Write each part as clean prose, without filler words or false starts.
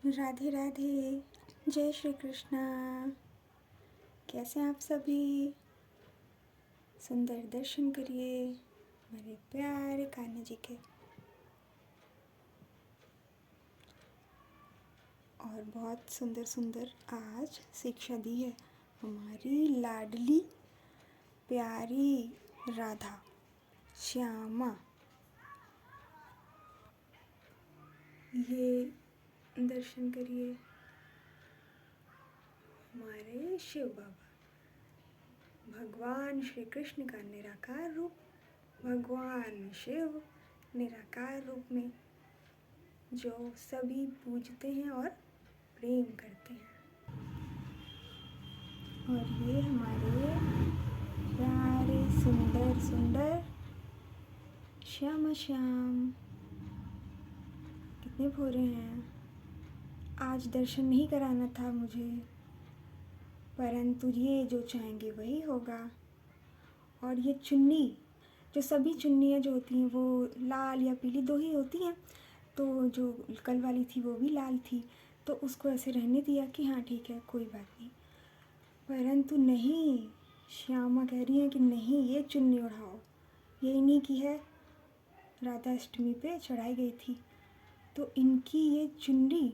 राधे राधे। जय श्री कृष्णा। कैसे हैं आप सभी? सुंदर दर्शन करिए मेरे प्यारे कान्हा जी के। और बहुत सुंदर सुंदर आज शिक्षा दी है हमारी लाडली प्यारी राधा श्यामा। ये दर्शन करिए हमारे शिव बाबा, भगवान श्री कृष्ण का निराकार रूप, भगवान शिव निराकार रूप में जो सभी पूजते हैं और प्रेम करते हैं। और ये हमारे प्यारे सुंदर सुंदर श्यामा श्याम कितने भोरे हैं। आज दर्शन नहीं कराना था मुझे, परंतु ये जो चाहेंगे वही होगा। और ये चुन्नी, जो सभी चुन्नियाँ जो होती हैं वो लाल या पीली दो ही होती हैं, तो जो कल वाली थी वो भी लाल थी, तो उसको ऐसे रहने दिया कि हाँ ठीक है कोई बात नहीं। परंतु नहीं, श्यामा कह रही हैं कि नहीं, ये चुन्नी उड़ाओ, ये इन्हीं की है, राधा अष्टमी पे चढ़ाई गई थी। तो इनकी ये चुन्नी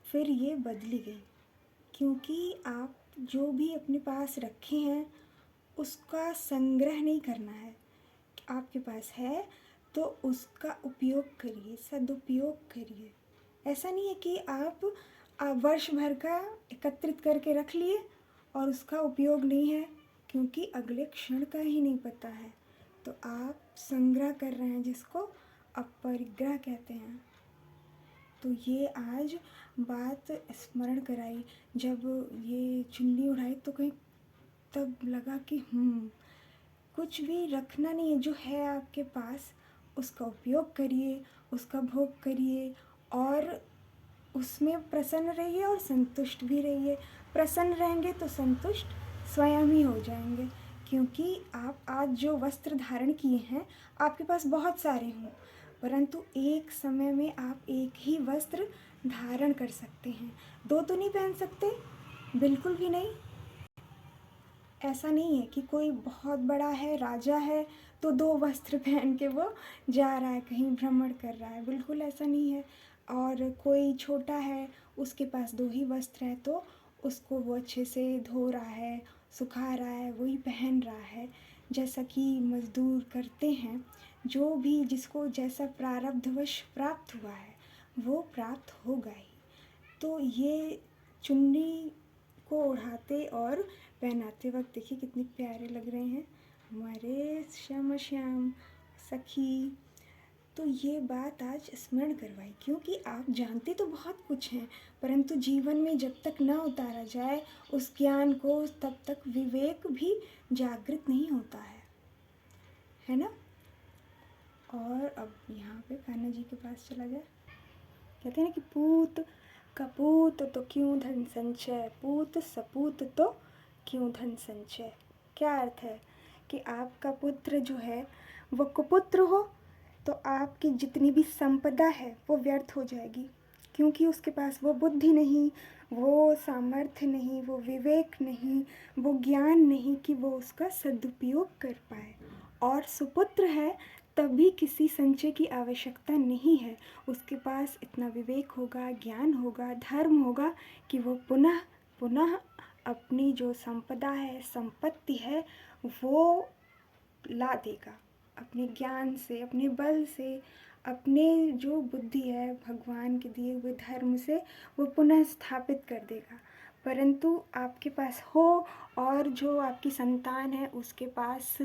फिर ये बदली गई, क्योंकि आप जो भी अपने पास रखे हैं उसका संग्रह नहीं करना है। आपके पास है तो उसका उपयोग करिए, सदुपयोग करिए। ऐसा नहीं है कि आप वर्ष भर का एकत्रित करके रख लिए और उसका उपयोग नहीं है, क्योंकि अगले क्षण का ही नहीं पता है। तो आप संग्रह कर रहे हैं, जिसको अपरिग्रह कहते हैं। तो ये आज बात स्मरण कराई, जब ये चुन्नी उड़ाई तो कहीं तब लगा कि कुछ भी रखना नहीं है, जो है आपके पास उसका उपयोग करिए, उसका भोग करिए और उसमें प्रसन्न रहिए और संतुष्ट भी रहिए। प्रसन्न रहेंगे तो संतुष्ट स्वयं ही हो जाएंगे, क्योंकि आप आज जो वस्त्र धारण किए हैं आपके पास बहुत सारे हों, परंतु एक समय में आप एक ही वस्त्र धारण कर सकते हैं। दो तो नहीं पहन सकते, बिल्कुल भी नहीं। ऐसा नहीं है कि कोई बहुत बड़ा है, राजा है, तो दो वस्त्र पहन के वो जा रहा है, कहीं भ्रमण कर रहा है, बिल्कुल ऐसा नहीं है। और कोई छोटा है, उसके पास दो ही वस्त्र है, तो उसको वो अच्छे से धो रहा है, सुखा रहा है, वही पहन रहा है। जैसा कि मजदूर करते हैं, जो भी जिसको जैसा प्रारब्धवश प्राप्त हुआ है वो प्राप्त होगा ही। तो ये चुन्नी को ओढ़ाते और पहनाते वक्त देखिए कितने प्यारे लग रहे हैं हमारे श्यामा श्याम सखी। तो ये बात आज स्मरण करवाई, क्योंकि आप जानते तो बहुत कुछ हैं, परंतु जीवन में जब तक न उतारा जाए उस ज्ञान को, तब तक विवेक भी जागृत नहीं होता है ना। और अब यहाँ पे कान्हा जी के पास चला जाए। कहते हैं ना कि पूत कपूत तो क्यों धन संचय, पूत सपूत तो क्यों धन संचय। क्या अर्थ है कि आपका पुत्र जो है वो कुपुत्र हो तो आपकी जितनी भी संपदा है वो व्यर्थ हो जाएगी, क्योंकि उसके पास वो बुद्धि नहीं, वो सामर्थ्य नहीं, वो विवेक नहीं, वो ज्ञान नहीं कि वो उसका सदुपयोग कर पाए। और सुपुत्र है तभी किसी संचय की आवश्यकता नहीं है, उसके पास इतना विवेक होगा, ज्ञान होगा, धर्म होगा कि वो पुनः पुनः अपनी जो संपदा है, संपत्ति है, वो ला देगा अपने ज्ञान से, अपने बल से, अपने जो बुद्धि है भगवान के दिए हुए धर्म से वो पुनः स्थापित कर देगा। परंतु आपके पास हो और जो आपकी संतान है उसके पास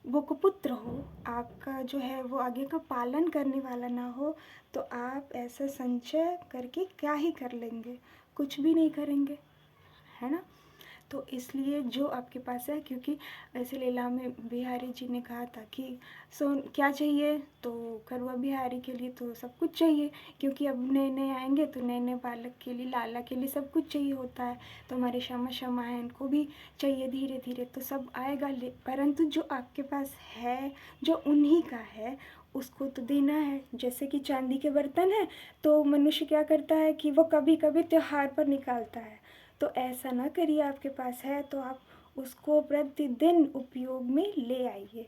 वो कुपुत्र हो, आपका जो है वो आगे का पालन करने वाला ना हो, तो आप ऐसा संचय करके क्या ही कर लेंगे, कुछ भी नहीं करेंगे, है ना। तो इसलिए जो आपके पास है, क्योंकि ऐसे लीला में बिहारी जी ने कहा था कि क्या चाहिए, तो करुआ बिहारी के लिए तो सब कुछ चाहिए, क्योंकि अब नए नए आएंगे तो नए नए बालक के लिए, लाला के लिए सब कुछ चाहिए होता है। तो हमारे श्यामा श्यामा है, इनको भी चाहिए, धीरे धीरे तो सब आएगा। परंतु जो आपके पास है, जो उन्हीं का है, उसको तो देना है। जैसे कि चांदी के बर्तन हैं तो मनुष्य क्या करता है कि वो कभी कभी त्योहार पर निकालता है। तो ऐसा ना करिए, आपके पास है तो आप उसको प्रतिदिन उपयोग में ले आइए,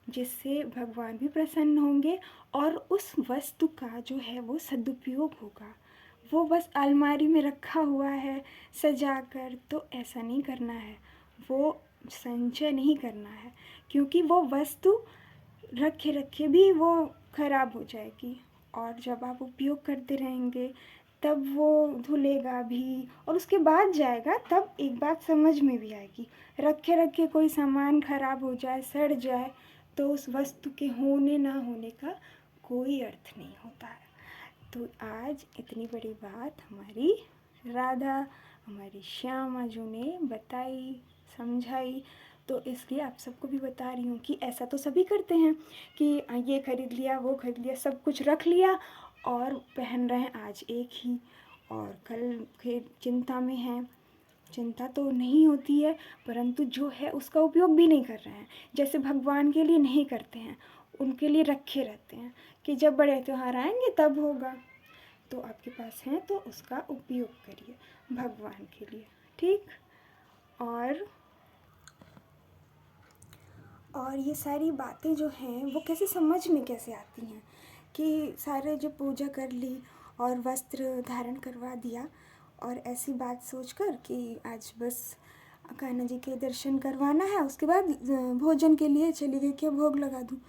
जिससे भगवान भी प्रसन्न होंगे और उस वस्तु का जो है वो सदुपयोग होगा। वो बस अलमारी में रखा हुआ है सजा कर, तो ऐसा नहीं करना है। वो संचय नहीं करना है, क्योंकि वो वस्तु रखे रखे भी वो खराब हो जाएगी, और जब आप उपयोग करते रहेंगे तब वो धुलेगा भी और उसके बाद जाएगा, तब एक बात समझ में भी आएगी। रखे रखे कोई सामान खराब हो जाए, सड़ जाए, तो उस वस्तु के होने ना होने का कोई अर्थ नहीं होता है। तो आज इतनी बड़ी बात हमारी राधा, हमारी श्यामा जी ने बताई, समझाई, तो इसलिए आप सबको भी बता रही हूँ कि ऐसा तो सभी करते हैं कि ये खरीद लिया, वो खरीद लिया, सब कुछ रख लिया और पहन रहे हैं आज एक ही, और कल फिर चिंता में हैं। चिंता तो नहीं होती है, परंतु जो है उसका उपयोग भी नहीं कर रहे हैं। जैसे भगवान के लिए नहीं करते हैं, उनके लिए रखे रहते हैं कि जब बड़े त्योहार आएंगे तब होगा। तो आपके पास है तो उसका उपयोग करिए भगवान के लिए, ठीक। और ये सारी बातें जो हैं वो कैसे समझ में कैसे आती हैं कि सारे जो पूजा कर ली और वस्त्र धारण करवा दिया, और ऐसी बात सोचकर कि आज बस कान्हा जी के दर्शन करवाना है, उसके बाद भोजन के लिए चली गई कि भोग लगा दूँ।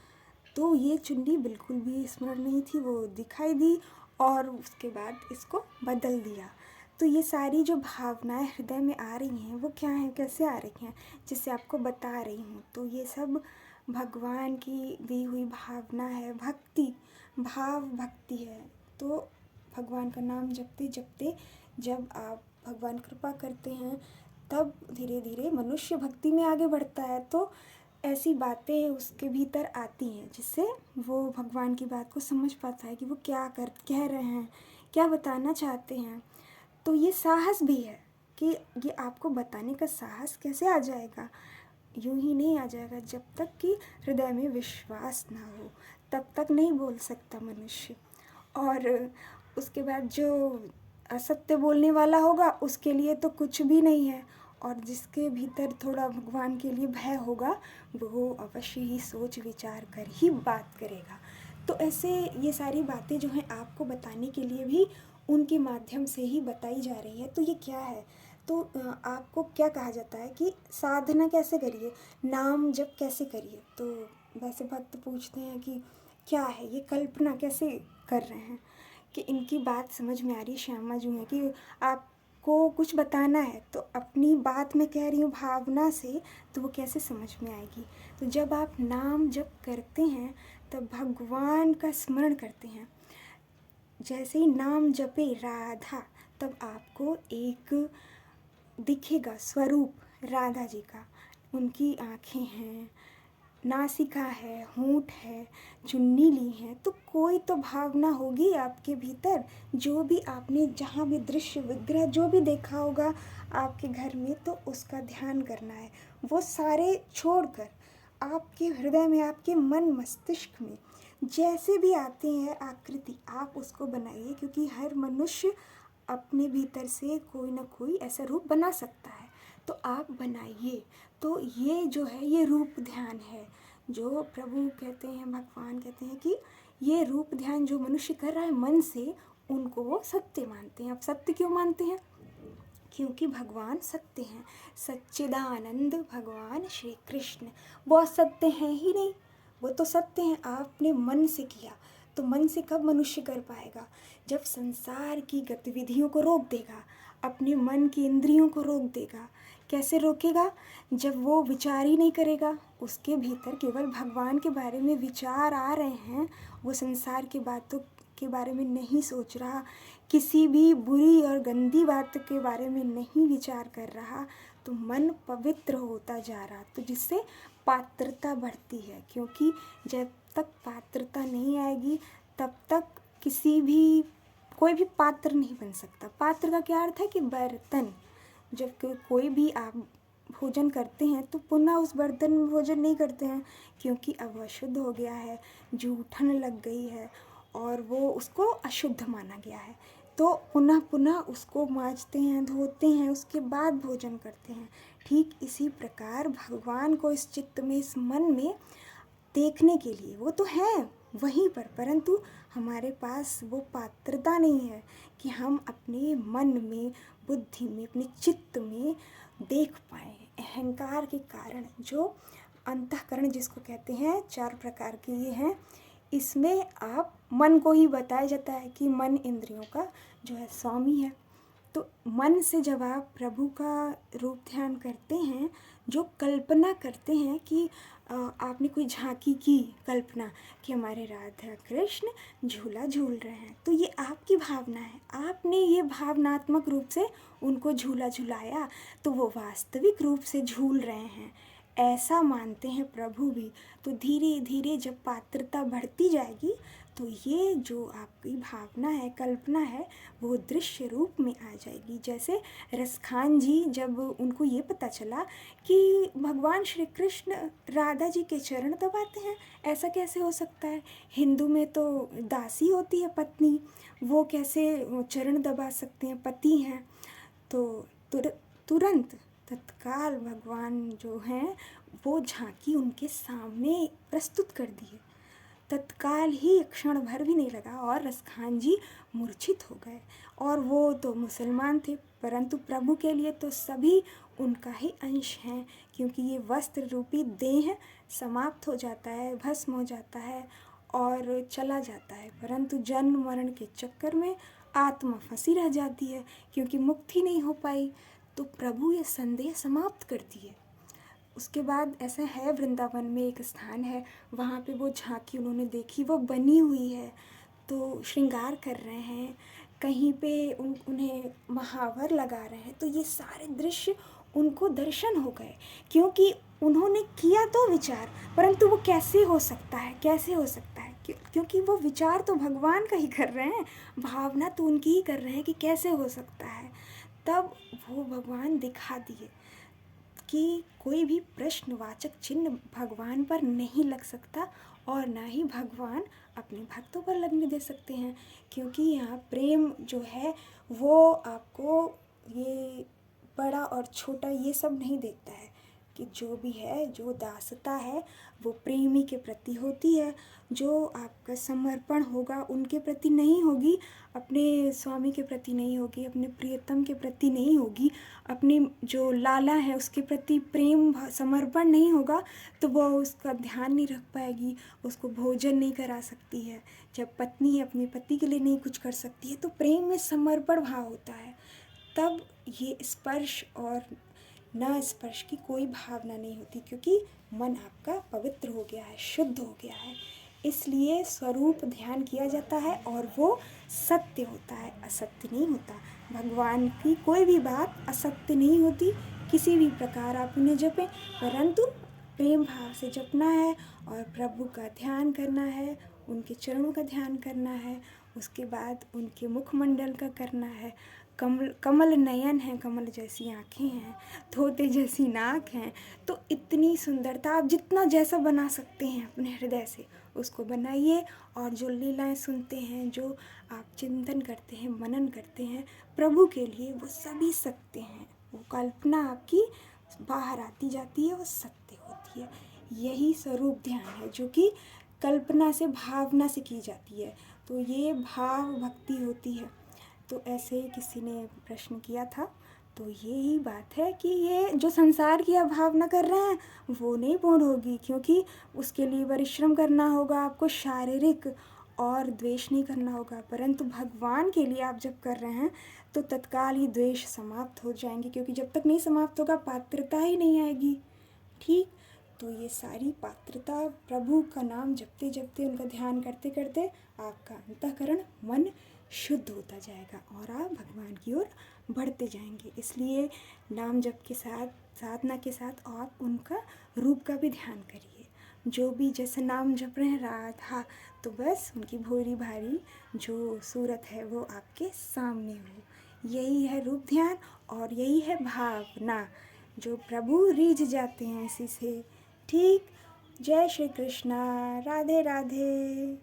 तो ये चुन्नी बिल्कुल भी स्मरण नहीं थी, वो दिखाई दी और उसके बाद इसको बदल दिया। तो ये सारी जो भावनाएं हृदय में आ रही हैं वो क्या हैं, कैसे आ रही हैं, जिससे आपको बता रही हूँ। तो ये सब भगवान की दी हुई भावना है, भक्ति, भाव भक्ति है। तो भगवान का नाम जपते जपते जब आप भगवान कृपा करते हैं, तब धीरे धीरे मनुष्य भक्ति में आगे बढ़ता है। तो ऐसी बातें उसके भीतर आती हैं जिससे वो भगवान की बात को समझ पाता है कि वो क्या कह रहे हैं, क्या बताना चाहते हैं। तो ये साहस भी है कि ये आपको बताने का साहस कैसे आ जाएगा, यूं ही नहीं आ जाएगा। जब तक कि हृदय में विश्वास ना हो तब तक नहीं बोल सकता मनुष्य। और उसके बाद जो असत्य बोलने वाला होगा उसके लिए तो कुछ भी नहीं है, और जिसके भीतर थोड़ा भगवान के लिए भय होगा वो अवश्य ही सोच विचार कर ही बात करेगा। तो ऐसे ये सारी बातें जो हैं आपको बताने के लिए भी उनके माध्यम से ही बताई जा रही है। तो ये क्या है, तो आपको क्या कहा जाता है कि साधना कैसे करिए, नाम जप कैसे करिए। तो वैसे भक्त पूछते हैं कि क्या है ये, कल्पना कैसे कर रहे हैं, कि इनकी बात समझ में आ रही है श्यामा जी है कि आपको कुछ बताना है, तो अपनी बात मैं कह रही हूँ भावना से, तो वो कैसे समझ में आएगी। तो जब आप नाम जप करते हैं तब भगवान का स्मरण करते हैं। जैसे ही नाम जपे राधा, तब आपको एक दिखेगा स्वरूप राधा जी का। उनकी आँखें हैं, नासिका है, होंठ है, चुन्नी ली है, तो कोई तो भावना होगी आपके भीतर। जो भी आपने जहाँ भी दृश्य विग्रह जो भी देखा होगा आपके घर में, तो उसका ध्यान करना है। वो सारे छोड़कर आपके हृदय में, आपके मन मस्तिष्क में जैसे भी आते हैं आकृति, आप उसको बनाइए, क्योंकि हर मनुष्य अपने भीतर से कोई ना कोई ऐसा रूप बना सकता है। तो आप बनाइए। तो ये जो है ये रूप ध्यान है, जो प्रभु कहते हैं, भगवान कहते हैं कि ये रूप ध्यान जो मनुष्य कर रहा है मन से, उनको वो सत्य मानते हैं। अब सत्य क्यों मानते हैं, क्योंकि भगवान सत्य हैं। सच्चिदानंद भगवान श्री कृष्ण वो असत्य हैं ही नहीं, वो तो सत्य हैं। आपने मन से किया, तो मन से कब मनुष्य कर पाएगा, जब संसार की गतिविधियों को रोक देगा, अपने मन की इंद्रियों को रोक देगा। कैसे रोकेगा, जब वो विचार ही नहीं करेगा, उसके भीतर केवल भगवान के बारे में विचार आ रहे हैं, वो संसार की बातों के बारे में नहीं सोच रहा, किसी भी बुरी और गंदी बात के बारे में नहीं विचार कर रहा, तो मन पवित्र होता जा रहा, तो जिससे पात्रता बढ़ती है। क्योंकि जब तक पात्रता नहीं आएगी तब तक कोई भी पात्र नहीं बन सकता। पात्र का क्या अर्थ है कि बर्तन। जब कोई भी आप भोजन करते हैं तो पुनः उस बर्तन में भोजन नहीं करते हैं, क्योंकि अब अशुद्ध हो गया है, जूठन लग गई है और वो उसको अशुद्ध माना गया है। तो पुनः पुनः उसको मांजते हैं, धोते हैं, उसके बाद भोजन करते हैं। ठीक इसी प्रकार भगवान को इस चित्त में, इस मन में देखने के लिए वो तो हैं वहीं पर, परंतु हमारे पास वो पात्रता नहीं है कि हम अपने मन में, बुद्धि में, अपने चित्त में देख पाए। अहंकार के कारण जो अंतःकरण जिसको कहते हैं, 4 प्रकार के ये हैं। इसमें आप मन को ही बताया जाता है कि मन इंद्रियों का जो है स्वामी है। तो मन से जब आप प्रभु का रूप ध्यान करते हैं, जो कल्पना करते हैं कि आपने कोई झांकी की कल्पना कि हमारे राधा कृष्ण झूला झूल रहे हैं, तो ये आपकी भावना है, आपने ये भावनात्मक रूप से उनको झूला झुलाया, तो वो वास्तविक रूप से झूल रहे हैं, ऐसा मानते हैं प्रभु भी। तो धीरे धीरे जब पात्रता बढ़ती जाएगी तो ये जो आपकी भावना है, कल्पना है, वो दृश्य रूप में आ जाएगी। जैसे रसखान जी, जब उनको ये पता चला कि भगवान श्री कृष्ण राधा जी के चरण दबाते हैं, ऐसा कैसे हो सकता है, हिंदू में तो दासी होती है पत्नी, वो कैसे चरण दबा सकते हैं, पति हैं। तो तुरंत तत्काल भगवान जो हैं वो झांकी उनके सामने प्रस्तुत कर दी है। तत्काल ही क्षण भर भी नहीं लगा और रसखान जी मूर्छित हो गए। और वो तो मुसलमान थे, परंतु प्रभु के लिए तो सभी उनका ही अंश हैं, क्योंकि ये वस्त्र रूपी देह समाप्त हो जाता है, भस्म हो जाता है और चला जाता है, परंतु जन्म मरण के चक्कर में आत्मा फंसी रह जाती है, क्योंकि मुक्ति नहीं हो पाई। तो प्रभु ये संदेह समाप्त कर दिए। उसके बाद ऐसा है, वृंदावन में एक स्थान है, वहाँ पे वो झांकी उन्होंने देखी, वो बनी हुई है, तो श्रृंगार कर रहे हैं, कहीं पे उन्हें महावर लगा रहे हैं। तो ये सारे दृश्य उनको दर्शन हो गए, क्योंकि उन्होंने किया तो विचार, परंतु वो कैसे हो सकता है, कैसे हो सकता है, क्योंकि वो विचार तो भगवान का ही कर रहे हैं, भावना तो उनकी ही कर रहे हैं कि कैसे हो सकता है। तब वो भगवान दिखा दिए कि कोई भी प्रश्नवाचक चिन्ह भगवान पर नहीं लग सकता और ना ही भगवान अपने भक्तों पर लगने दे सकते हैं, क्योंकि यहाँ प्रेम जो है वो आपको ये बड़ा और छोटा ये सब नहीं देखता है, कि जो भी है, जो दासता है वो प्रेमी के प्रति होती है, जो आपका समर्पण होगा उनके प्रति नहीं होगी, अपने स्वामी के प्रति नहीं होगी, अपने प्रियतम के प्रति नहीं होगी, अपने जो लाला है उसके प्रति प्रेम समर्पण नहीं होगा, तो वो उसका ध्यान नहीं रख पाएगी, उसको भोजन नहीं करा सकती है। जब पत्नी अपने पति के लिए नहीं कुछ कर सकती है, तो प्रेम में समर्पण भाव होता है। तब ये स्पर्श और न स्पर्श की कोई भावना नहीं होती, क्योंकि मन आपका पवित्र हो गया है, शुद्ध हो गया है। इसलिए स्वरूप ध्यान किया जाता है और वो सत्य होता है, असत्य नहीं होता। भगवान की कोई भी बात असत्य नहीं होती, किसी भी प्रकार आप उन्हें जपें, परंतु प्रेम भाव से जपना है और प्रभु का ध्यान करना है, उनके चरणों का ध्यान करना है, उसके बाद उनके मुखमंडल का करना है। कमल नयन है, कमल जैसी आँखें हैं, धोते जैसी नाक हैं, तो इतनी सुंदरता आप जितना जैसा बना सकते हैं अपने हृदय से उसको बनाइए। और जो लीलाएं सुनते हैं, जो आप चिंतन करते हैं, मनन करते हैं प्रभु के लिए, वो सभी सत्य हैं। वो कल्पना आपकी बाहर आती जाती है, वो सत्य होती है। यही स्वरूप ध्यान है जो कि कल्पना से, भावना से की जाती है, तो ये भाव भक्ति होती है। तो ऐसे ही किसी ने प्रश्न किया था, तो यही बात है कि ये जो संसार की आप भावना कर रहे हैं वो नहीं पूर्ण होगी, क्योंकि उसके लिए परिश्रम करना होगा आपको, शारीरिक, और द्वेष नहीं करना होगा। परंतु भगवान के लिए आप जब कर रहे हैं तो तत्काल ही द्वेष समाप्त हो जाएंगे, क्योंकि जब तक नहीं समाप्त होगा पात्रता ही नहीं आएगी। ठीक, तो ये सारी पात्रता प्रभु का नाम जपते जपते, उनका ध्यान करते करते आपका अंतःकरण, मन शुद्ध होता जाएगा और आप भगवान की ओर बढ़ते जाएंगे। इसलिए नाम जप के साथ, साधना के साथ आप उनका रूप का भी ध्यान करिए। जो भी जैसे नाम जप रहे हैं राधा, तो बस उनकी भोरी भारी जो सूरत है वो आपके सामने हो। यही है रूप ध्यान और यही है भावना। जो प्रभु रीझ जाते हैं इसी से। ठीक। जय श्री कृष्णा। राधे राधे।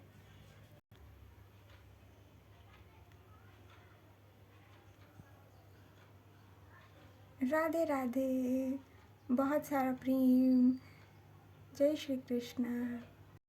राधे राधे। बहुत सारा प्रेम। जय श्री कृष्णा।